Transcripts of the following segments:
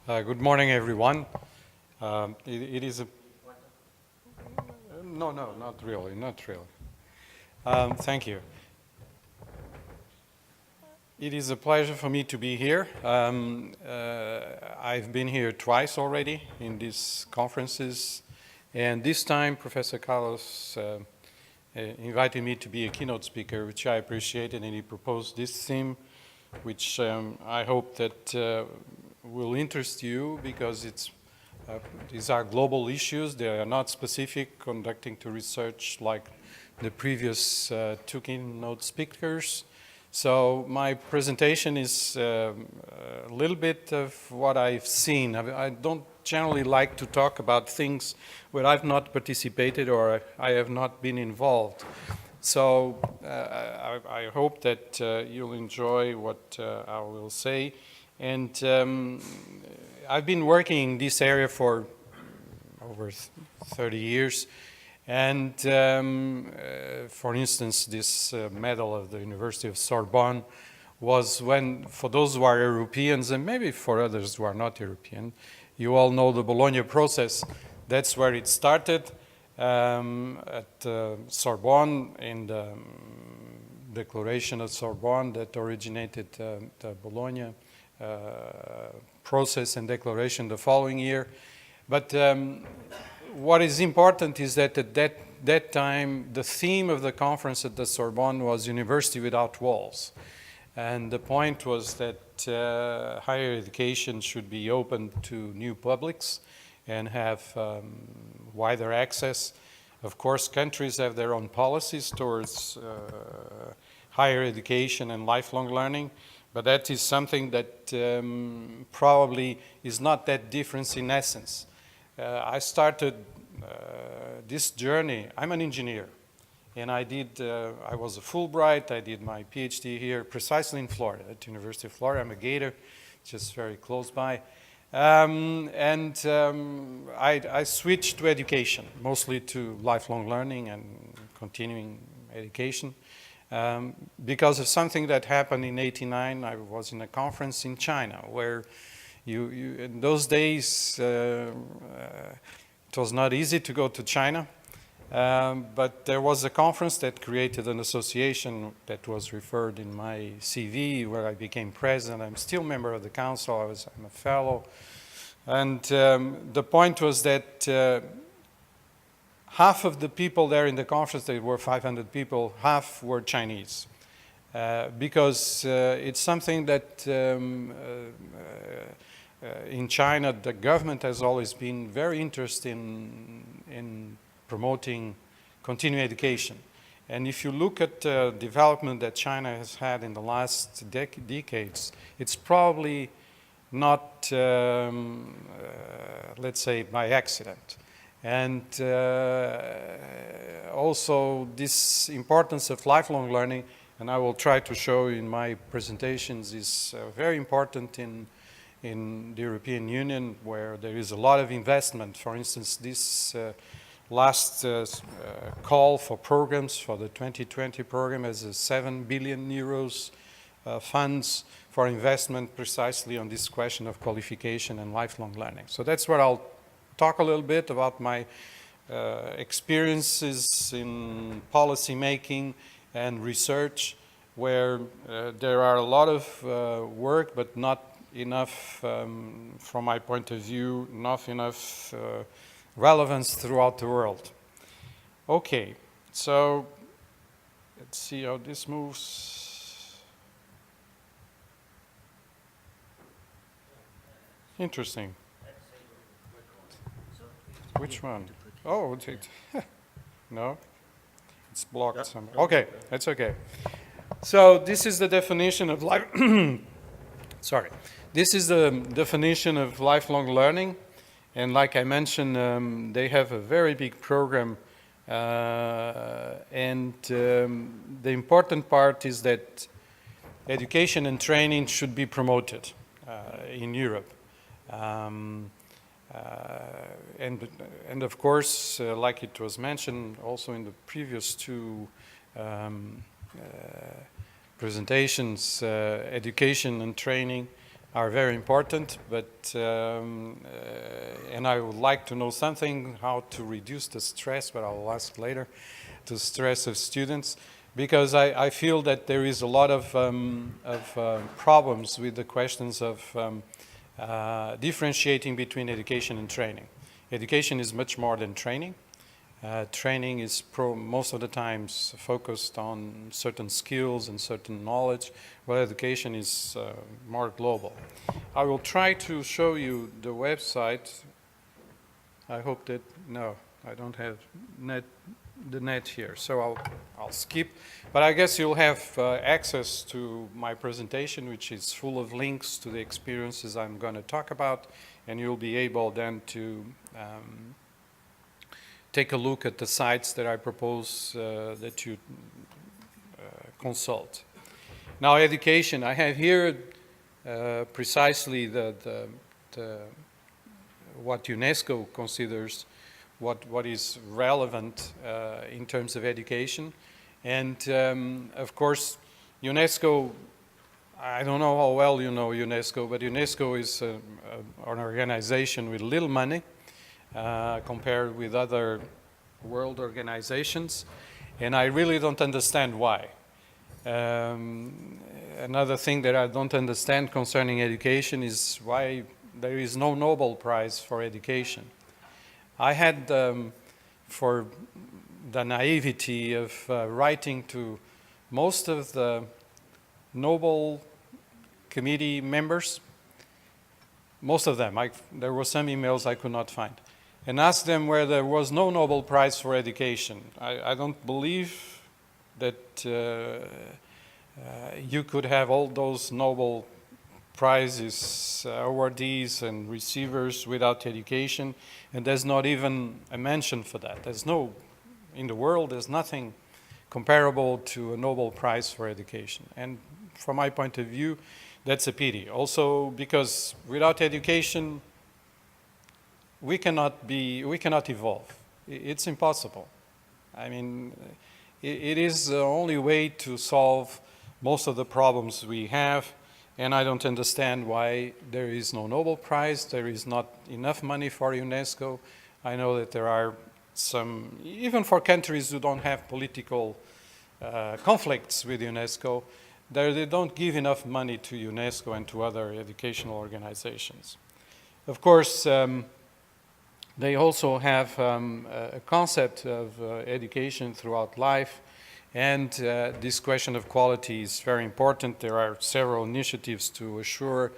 Good morning, everyone. It is a... No, not really, not really. Thank you. It is a pleasure for me to be here. I've been here twice already in these conferences, and this time Professor Carlos invited me to be a keynote speaker, which I appreciated, and he proposed this theme, which I hope that will interest you because these are global issues. They are not specific conducting to research like the previous two keynote speakers. So my presentation is a little bit of what I've seen. I don't generally like to talk about things where I've not participated or I have not been involved. So I hope that you'll enjoy what I will say. And I've been working in this area for over 30 years. And for instance, this medal of the University of Sorbonne was when, for those who are Europeans, and maybe for others who are not European, you all know the Bologna process. That's where it started at Sorbonne in the Declaration of Sorbonne that originated the Bologna process and declaration the following year. But what is important is that at that time, the theme of the conference at the Sorbonne was University Without Walls. And the point was that higher education should be open to new publics and have wider access. Of course, countries have their own policies towards higher education and lifelong learning, but that is something that probably is not that different in essence. I started this journey. I'm an engineer, and I was a Fulbright. I did my PhD here precisely in Florida, at the University of Florida. I'm a Gator, just very close by. I switched to education, mostly to lifelong learning and continuing education. Because of something that happened in '89, I was in a conference in China where in those days, it was not easy to go to China, but there was a conference that created an association that was referred in my CV where I became president. I'm still a member of the council. I'm a fellow. And the point was that half of the people there in the conference, there were 500 people, half were Chinese. Because it's something that in China, the government has always been very interested in promoting continuing education. And if you look at the development that China has had in the last decades, it's probably not, let's say, by accident. And also this importance of lifelong learning, and I will try to show in my presentations, is very important in the European Union, where there is a lot of investment. For instance, this last call for programs for the 2020 program has a 7 billion euros funds for investment precisely on this question of qualification and lifelong learning. So that's where I'll talk a little bit about my experiences in policy making and research, where there are a lot of work, but not enough, from my point of view, not enough relevance throughout the world. Okay, so let's see how this moves. Interesting. Which one? Oh, no, it's blocked somewhere. Okay, that's okay. So this is the definition of life. Sorry. This is the definition of lifelong learning, and like I mentioned, they have a very big program, and the important part is that education and training should be promoted in Europe. And of course, like it was mentioned also in the previous two presentations, education and training are very important, but and I would like to know something how to reduce the stress, but I'll ask later, the stress of students, because I feel that there is a lot of problems with the questions of differentiating between education and training. Education is much more than training. Training is most of the times focused on certain skills and certain knowledge, while education is more global. I will try to show you the website. I hope that, no, I don't have the net here, so I'll skip. But I guess you'll have access to my presentation, which is full of links to the experiences I'm going to talk about, and you'll be able then to take a look at the sites that I propose that you consult. Now, education. I have here precisely what UNESCO considers what is relevant in terms of education. And of course, UNESCO, I don't know how well you know UNESCO, but UNESCO is an organization with little money compared with other world organizations, and I really don't understand why. Another thing that I don't understand concerning education is why there is no Nobel Prize for education. I had, for the naivety of writing to most of the Nobel Committee members, most of them, there were some emails I could not find, and asked them where there was no Nobel Prize for education. I don't believe that you could have all those Nobel Prizes, awardees and receivers without education, and there's not even a mention for that. In the world, there's nothing comparable to a Nobel Prize for education. And from my point of view, that's a pity. Also, because without education, we cannot evolve. It's impossible. I mean, it is the only way to solve most of the problems we have, and I don't understand why there is no Nobel Prize, there is not enough money for UNESCO. I know that there are some, even for countries who don't have political conflicts with UNESCO, they don't give enough money to UNESCO and to other educational organizations. Of course, they also have a concept of education throughout life, and this question of quality is very important. There are several initiatives to assure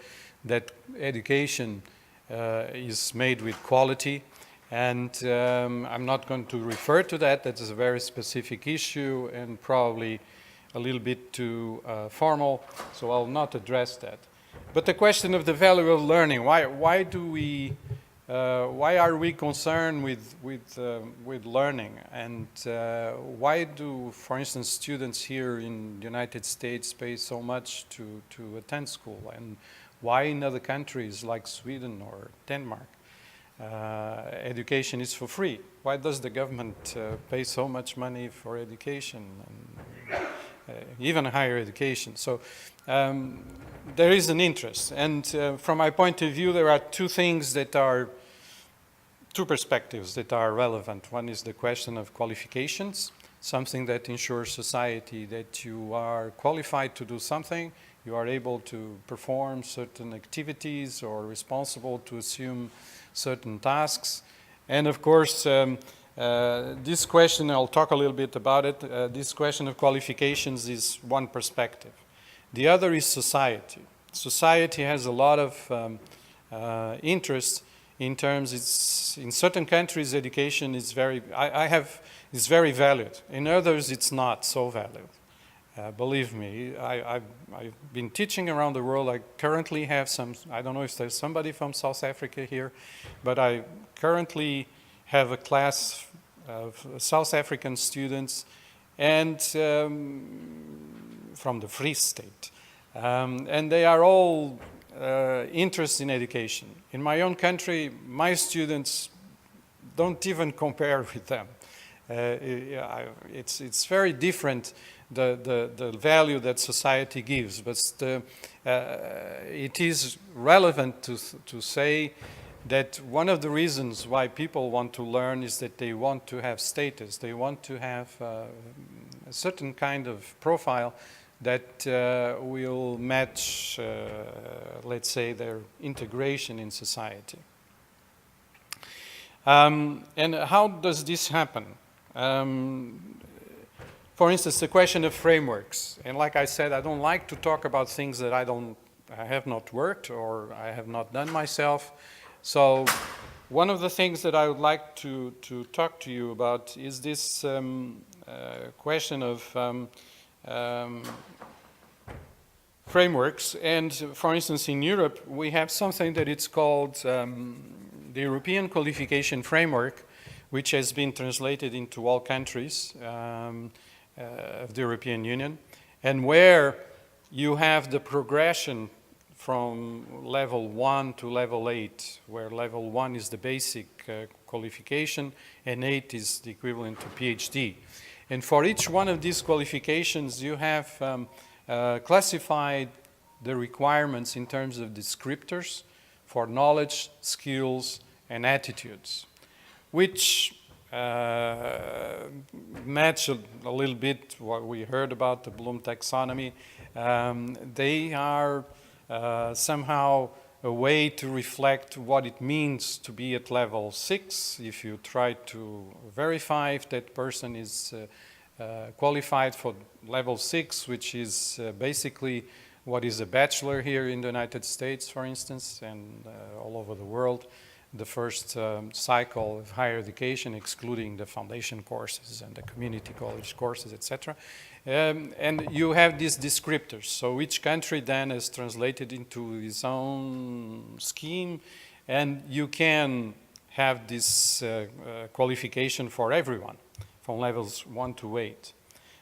that education is made with quality, and I'm not going to refer to that. That is a very specific issue and probably a little bit too formal, so I'll not address that. But the question of the value of learning, why are we concerned with learning, and why do, for instance, students here in the United States pay so much to attend school, and why in other countries like Sweden or Denmark education is for free? Why does the government pay so much money for education and even higher education? So there is an interest, and from my point of view, there are two perspectives that are relevant. One is the question of qualifications, something that ensures society that you are qualified to do something, you are able to perform certain activities or responsible to assume certain tasks. And of course, this question, I'll talk a little bit about it, this question of qualifications is one perspective. The other is society. Society has a lot of interest in terms, in certain countries education is very valued. In others it's not so valued. Believe me, I've been teaching around the world. I currently have I don't know if there's somebody from South Africa here, but I currently have a class of South African students and from the Free State. And they are all interested in education. In my own country, my students don't even compare with them. It's very different the value that society gives. But it is relevant to say that one of the reasons why people want to learn is that they want to have status. They want to have a certain kind of profile that will match, let's say, their integration in society. And how does this happen? For instance, the question of frameworks. And like I said, I don't like to talk about things that I have not worked or I have not done myself. So one of the things that I would like to talk to you about is this question of frameworks. And for instance, in Europe, we have something that it's called the European Qualification Framework, which has been translated into all countries of the European Union, and where you have the progression from level 1 to level 8, where level 1 is the basic qualification and 8 is the equivalent to PhD. And for each one of these qualifications, you have classified the requirements in terms of descriptors for knowledge, skills, and attitudes, which match a little bit what we heard about the Bloom taxonomy. They are somehow a way to reflect what it means to be at level 6. If you try to verify if that person is qualified for level 6, which is basically what is a bachelor here in the United States, for instance, and all over the world, the first cycle of higher education, excluding the foundation courses and the community college courses, etc. And you have these descriptors. So each country then is translated into its own scheme, and you can have this qualification for everyone from levels 1 to 8.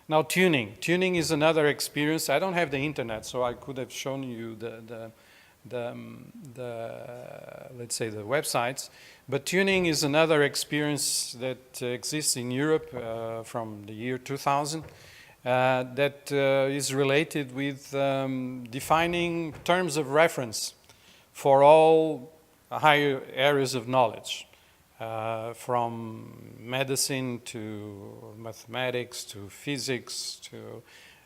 Now, tuning. Tuning is another experience. I don't have the internet, so I could have shown you let's say the websites, but tuning is another experience that exists in Europe from the year 2000 that is related with defining terms of reference for all higher areas of knowledge, from medicine to mathematics to physics to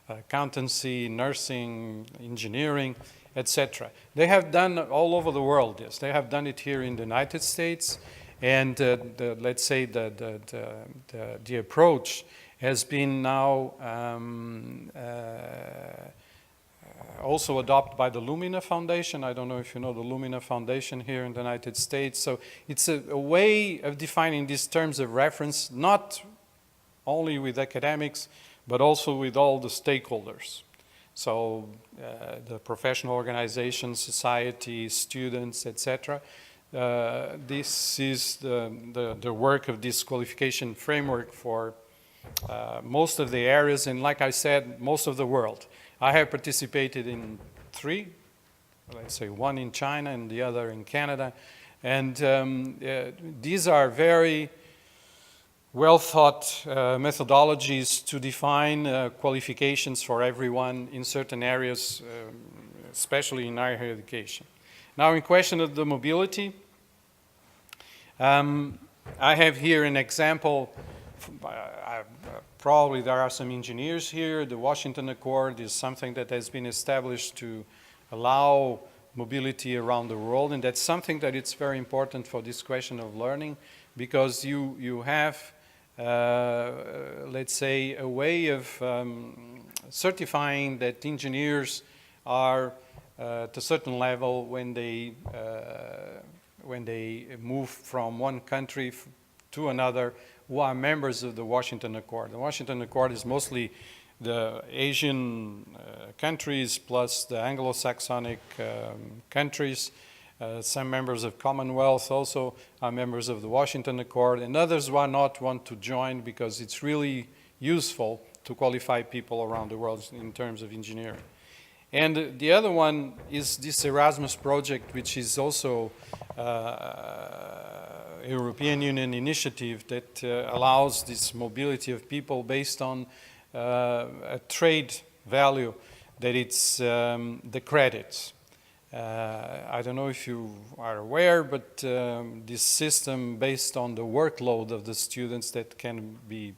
accountancy, nursing, engineering, etc. They have done all over the world this. They have done it here in the United States, and let's say the approach has been now also adopted by the Lumina Foundation. I don't know if you know the Lumina Foundation here in the United States. So it's a way of defining these terms of reference, not only with academics, but also with all the stakeholders. So the professional organizations, society, students, etc. This is the work of this qualification framework for most of the areas, and like I said, most of the world. I have participated in 3, let's say 1 in China and the other in Canada, and these are very well thought methodologies to define qualifications for everyone in certain areas, especially in higher education. Now, in question of the mobility, I have here an example. Probably there are some engineers here. The Washington Accord is something that has been established to allow mobility around the world, and that's something that it's very important for this question of learning, because you have let's say, a way of certifying that engineers are at a certain level when they move from one country to another, who are members of the Washington Accord. The Washington Accord is mostly the Asian countries plus the Anglo-Saxonic countries. Some members of Commonwealth also are members of the Washington Accord, and others who are not want to join because it's really useful to qualify people around the world in terms of engineering. And the other one is this Erasmus project, which is also a European Union initiative that allows this mobility of people based on a trade value that it's the credits. I don't know if you are aware, but this system based on the workload of the students that can be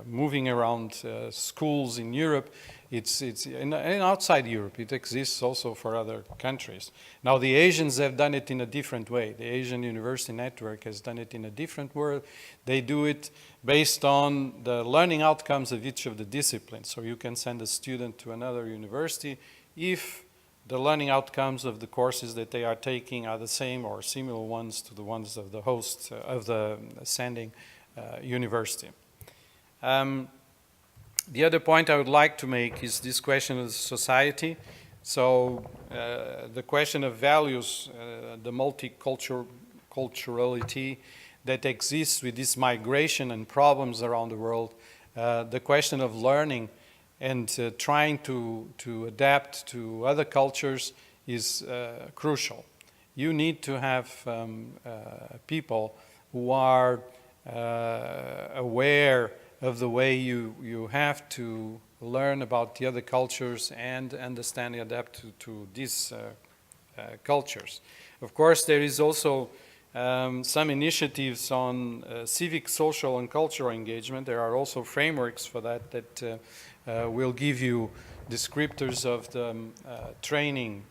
moving around schools in Europe, and outside Europe, it exists also for other countries. Now the Asians have done it in a different way. The Asian University Network has done it in a different way. They do it based on the learning outcomes of each of the disciplines. So you can send a student to another university if the learning outcomes of the courses that they are taking are the same or similar ones to the ones of the host, of the sending university. The other point I would like to make is this question of society. So the question of values, the multiculturality that exists with this migration and problems around the world, the question of learning and trying to adapt to other cultures is crucial. You need to have people who are aware of the way you have to learn about the other cultures and understand and adapt to these cultures. Of course, there is also some initiatives on civic, social, and cultural engagement. There are also frameworks for that will give you descriptors of the training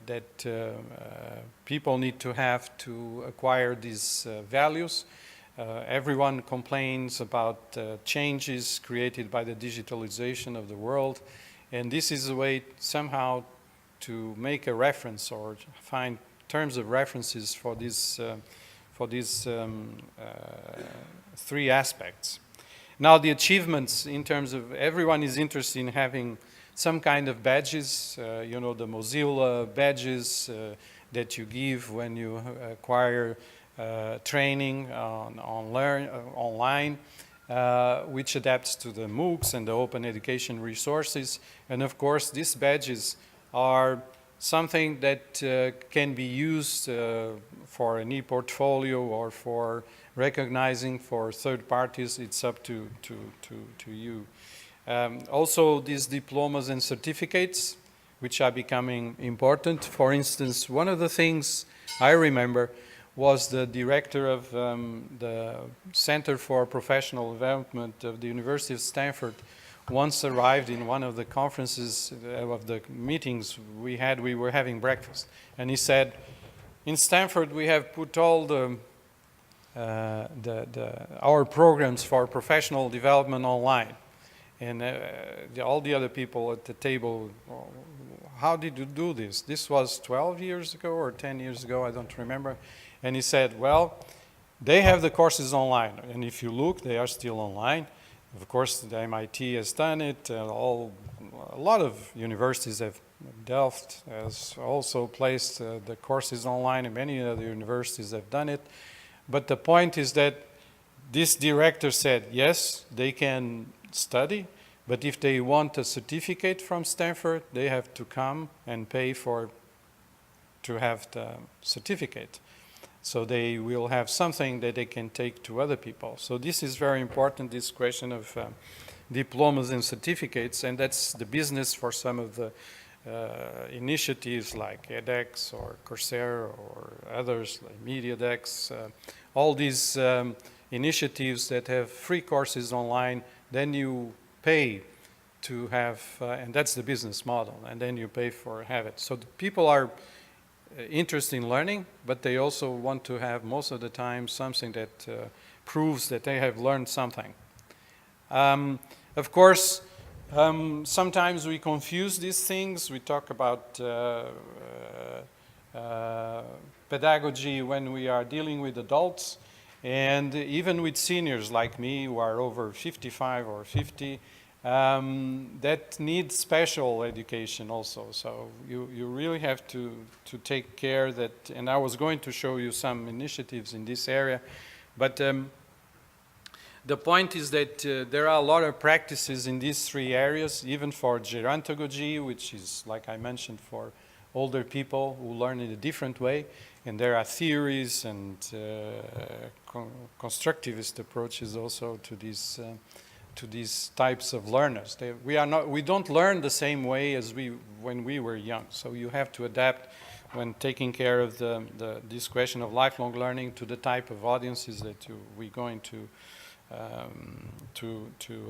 that people need to have to acquire these values. Everyone complains about changes created by the digitalization of the world, and this is a way somehow to make a reference or find terms of references for these three aspects. Now the achievements in terms of everyone is interested in having some kind of badges, you know, the Mozilla badges that you give when you acquire training online, which adapts to the MOOCs and the open education resources. And of course, these badges are something that can be used for an e-portfolio or for recognizing for third parties. It's up to you. Also, these diplomas and certificates, which are becoming important. For instance, one of the things I remember was the director of the Center for Professional Development of the University of Stanford once arrived in one of the conferences of the meetings we had. We were having breakfast, and he said, in Stanford we have put all our programs for professional development online. And all the other people at the table, how did you do this? This was 12 years ago or 10 years ago, I don't remember. And he said, well, they have the courses online. And if you look, they are still online. Of course, the MIT has done it. A lot of universities have. Delft has also placed the courses online, and many other universities have done it. But the point is that this director said, yes, they can study, but if they want a certificate from Stanford, they have to come and pay to have the certificate. So they will have something that they can take to other people. So this is very important, this question of diplomas and certificates, and that's the business for some of the initiatives like edX or Coursera or others like MediaDex. All these initiatives that have free courses online, then you pay to have, and that's the business model, and then you pay for have it. So the people are interested in learning, but they also want to have most of the time something that proves that they have learned something. Of course, sometimes we confuse these things. We talk about pedagogy when we are dealing with adults, and even with seniors like me who are over 55 or 50, that need special education also. So you really have to take care that, and I was going to show you some initiatives in this area, but the point is that there are a lot of practices in these three areas, even for gerontogogy, which is, like I mentioned, for older people who learn in a different way. And there are theories and constructivist approaches also to these to these types of learners. We don't learn the same way as when we were young. So you have to adapt when taking care of this question of lifelong learning to the type of audiences that we're going to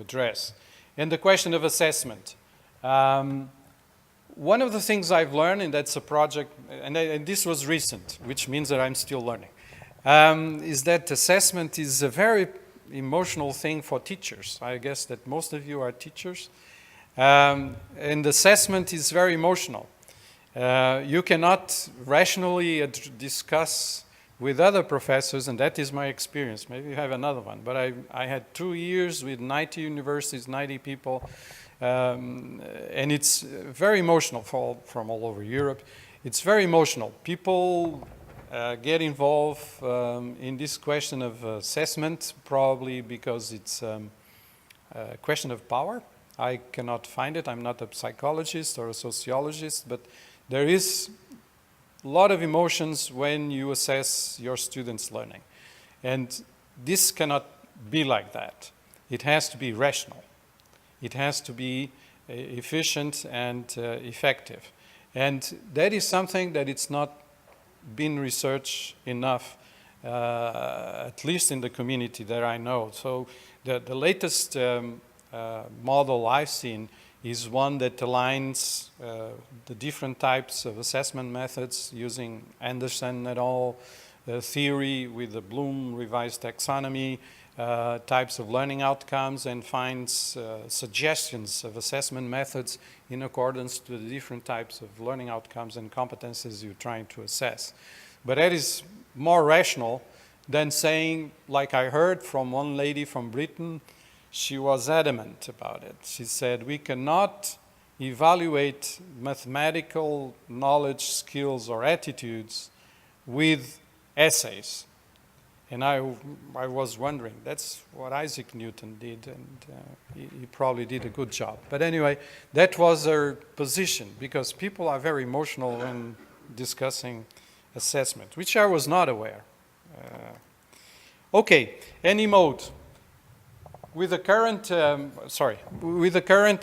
address. And the question of assessment. One of the things I've learned, and that's a project, and this was recent, which means that I'm still learning, is that assessment is a very emotional thing for teachers. I guess that most of you are teachers. And assessment is very emotional. You cannot rationally discuss with other professors, and that is my experience. Maybe you have another one, but I had 2 years with 90 universities, 90 people, and it's very emotional from all over Europe. It's very emotional. People get involved in this question of assessment, probably because it's a question of power. I cannot find it. I'm not a psychologist or a sociologist, but there is a lot of emotions when you assess your students' learning. And this cannot be like that. It has to be rational. It has to be efficient and effective. And that is something that it's not been researched enough, at least in the community that I know. So the latest model I've seen is one that aligns the different types of assessment methods using Anderson et al. Theory with the Bloom revised taxonomy, types of learning outcomes, and finds suggestions of assessment methods in accordance to the different types of learning outcomes and competences you're trying to assess. But that is more rational than saying, like I heard from one lady from Britain, she was adamant about it. She said, we cannot evaluate mathematical knowledge, skills, or attitudes with essays. And I was wondering, that's what Isaac Newton did, and he probably did a good job. But anyway, that was her position, because people are very emotional when discussing assessment, which I was not aware. Okay, any mode. With the current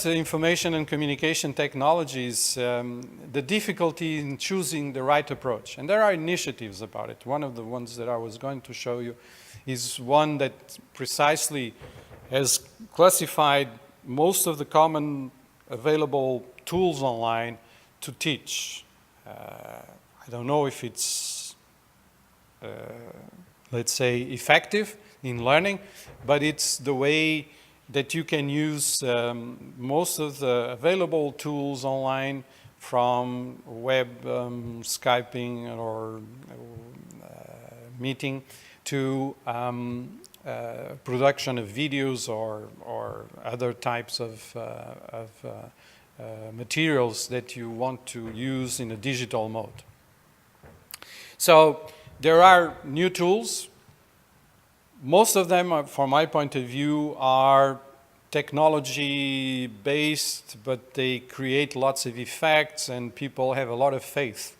information and communication technologies, the difficulty in choosing the right approach, and there are initiatives about it. One of the ones that I was going to show you is one that precisely has classified most of the common available tools online to teach. I don't know if it's, let's say, effective in learning, but it's the way that you can use most of the available tools online, from web Skyping or meeting to production of videos or other types of materials that you want to use in a digital mode. So there are new tools. Most of them, from my point of view, are technology-based, but they create lots of effects, and people have a lot of faith.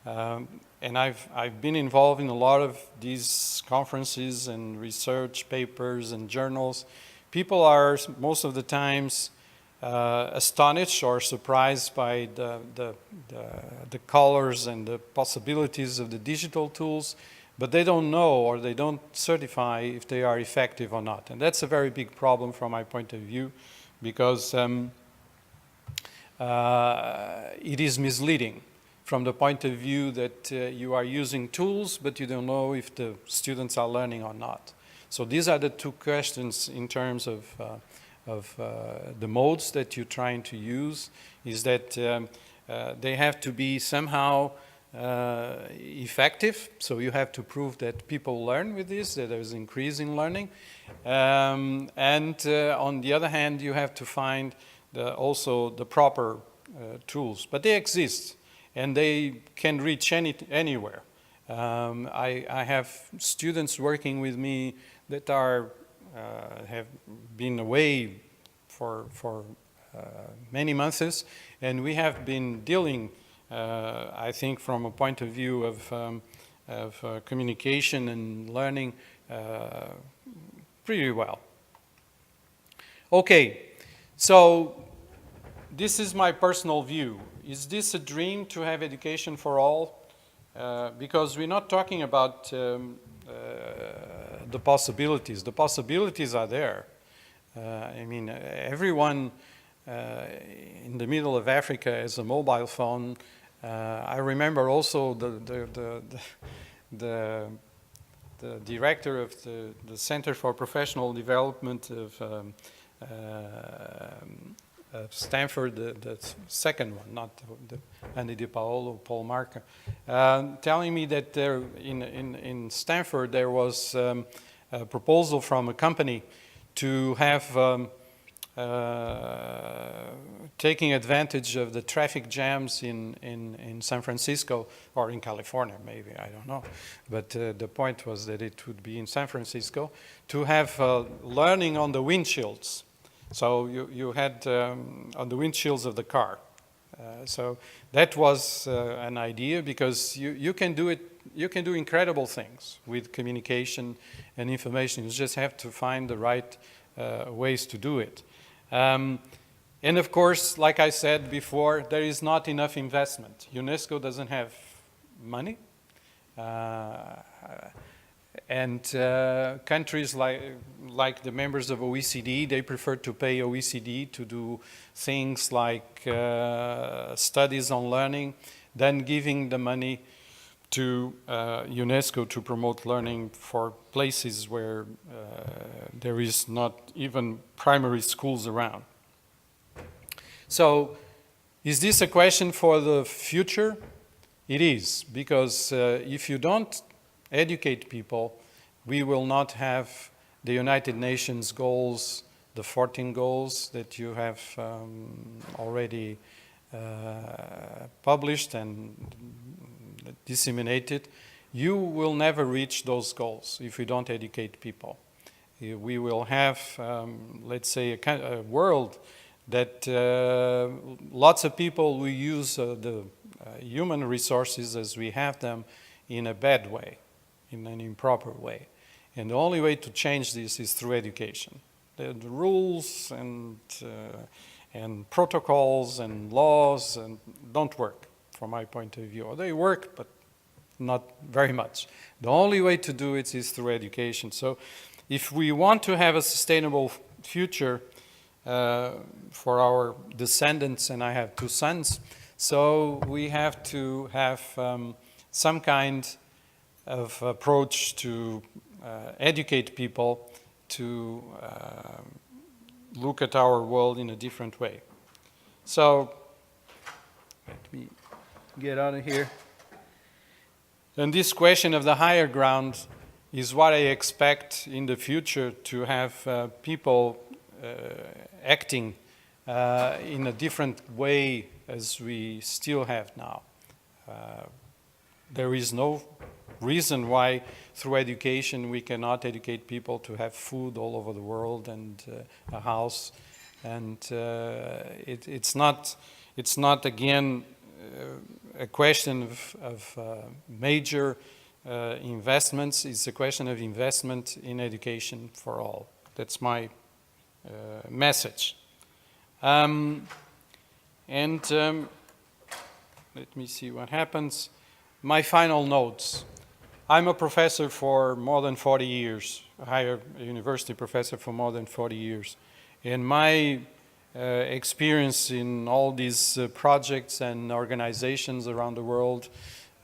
And I've been involved in a lot of these conferences and research papers and journals. People are, most of the times, astonished or surprised by the colors and the possibilities of the digital tools, but they don't know or they don't certify if they are effective or not. And that's a very big problem from my point of view, because it is misleading from the point of view that you are using tools, but you don't know if the students are learning or not. So these are the two questions in terms of the modes that you're trying to use, is that they have to be somehow effective, so you have to prove that people learn with this, that there's increase in learning, and on the other hand, you have to find also the proper tools, but they exist and they can reach anywhere. I have students working with me that are have been away for many months, and we have been dealing, I think, from a point of view of communication and learning pretty well. Okay, so this is my personal view. Is this a dream to have education for all? Because we're not talking about the possibilities. The possibilities are there. I mean, everyone in the middle of Africa has a mobile phone. I remember also the director of the Center for Professional Development of Stanford, the second one, not the Andy Di Paolo, Paul Marker, telling me that there in Stanford there was a proposal from a company to have taking advantage of the traffic jams in San Francisco or in California, maybe, I don't know. But the point was that it would be in San Francisco to have learning on the windshields. So you had on the windshields of the car. So that was an idea because you can do it. You can do incredible things with communication and information. You just have to find the right ways to do it. And of course, like I said before, there is not enough investment. UNESCO doesn't have money. And countries like the members of OECD, they prefer to pay OECD to do things like studies on learning than giving the money to UNESCO to promote learning for places where there is not even primary schools around. So, is this a question for the future? It is, because if you don't educate people, we will not have the United Nations goals, the 14 goals that you have already published and disseminated. You will never reach those goals if you don't educate people. We will have, let's say, a world that lots of people will use the human resources as we have them in a bad way, in an improper way. And the only way to change this is through education. The rules and protocols and laws don't work from my point of view. They work, but not very much. The only way to do it is through education. So if we want to have a sustainable future for our descendants, and I have 2 sons, so we have to have some kind of approach to educate people to look at our world in a different way. So, let me get out of here. And this question of the higher ground is what I expect in the future to have people acting in a different way as we still have now. There is no reason why through education we cannot educate people to have food all over the world and a house. And it's not again a question of major investments. It's a question of investment in education for all. That's my message. Let me see what happens. My final notes. I'm a professor for more than 40 years, a higher university professor for more than 40 years. And my experience in all these projects and organizations around the world,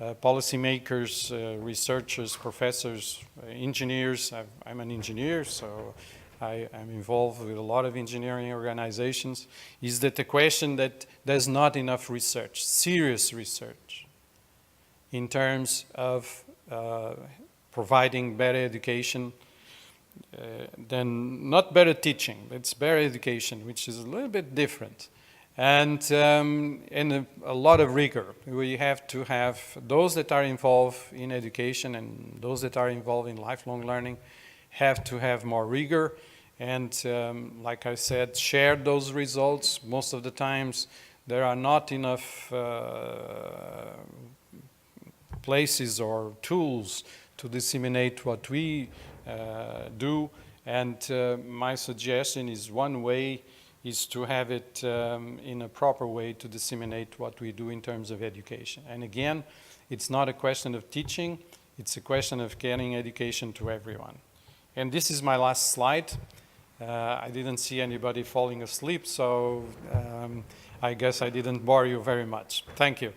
policymakers, researchers, professors, engineers. I'm an engineer, so I'm involved with a lot of engineering organizations, is that the question that there's not enough research, serious research, in terms of providing better education, then not better teaching, it's better education, which is a little bit different. And a lot of rigor. We have to have those that are involved in education and those that are involved in lifelong learning have to have more rigor and, like I said, share those results. Most of the times there are not enough places or tools to disseminate what we do, And my suggestion is one way is to have it in a proper way to disseminate what we do in terms of education. And again, it's not a question of teaching, it's a question of getting education to everyone. And this is my last slide. I didn't see anybody falling asleep, so I guess I didn't bore you very much. Thank you.